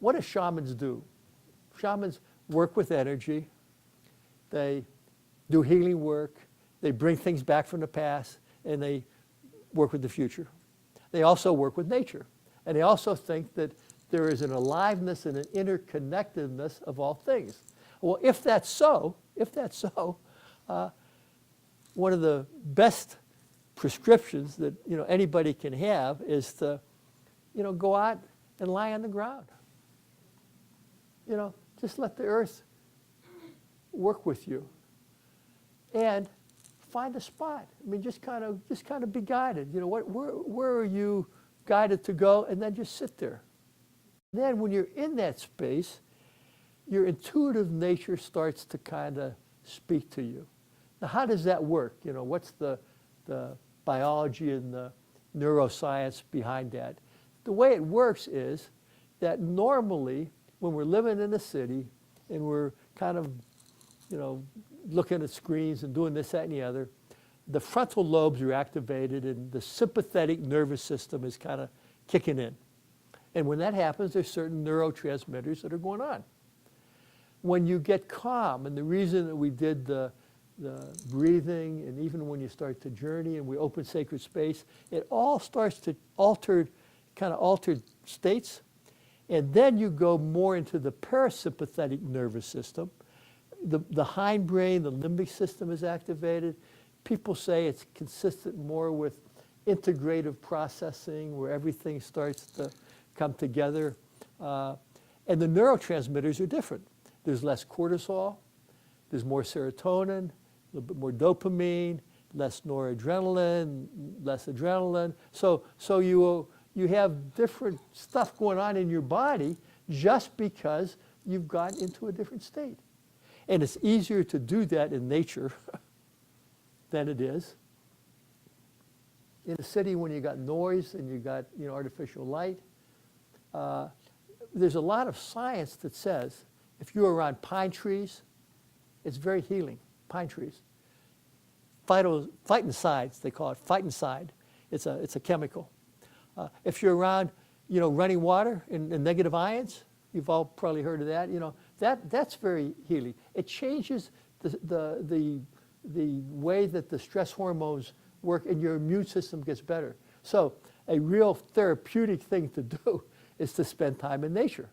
what do shamans do? Shamans work with energy. They do healing work. They bring things back from the past, and they work with the future. They also work with nature. And they also think that there is an aliveness and an interconnectedness of all things. Well, if that's so, one of the best prescriptions that anybody can have is to go out and lie on the ground. Just let the earth work with you, and find a spot. I mean, just kind of be guided. Where are you guided to go, and then just sit there. Then when you're in that space, your intuitive nature starts to kind of speak to you. Now, how does that work? What's the biology and the neuroscience behind that? The way it works is that normally when we're living in a city and we're kind of, looking at screens and doing this, that, and the other, the frontal lobes are activated and the sympathetic nervous system is kind of kicking in. And when that happens, there's certain neurotransmitters that are going on. When you get calm, and the reason that we did the breathing, and even when you start to journey and we open sacred space, it all starts to altered states. And then you go more into the parasympathetic nervous system. The hindbrain, the limbic system is activated. People say it's consistent more with integrative processing, where everything starts to come together. And the neurotransmitters are different. There's less cortisol, there's more serotonin, a little bit more dopamine, less noradrenaline, less adrenaline. So you have different stuff going on in your body just because you've gotten into a different state. And it's easier to do that in nature than it is in a city when you got noise and you got artificial light. There's a lot of science that says if you're around pine trees, it's very healing. Pine trees. Phytoncides, they call it phytoncide. It's a chemical. If you're around, running water and negative ions, you've all probably heard of that. That's very healing. It changes the way that the stress hormones work, and your immune system gets better. So a real therapeutic thing to do is to spend time in nature.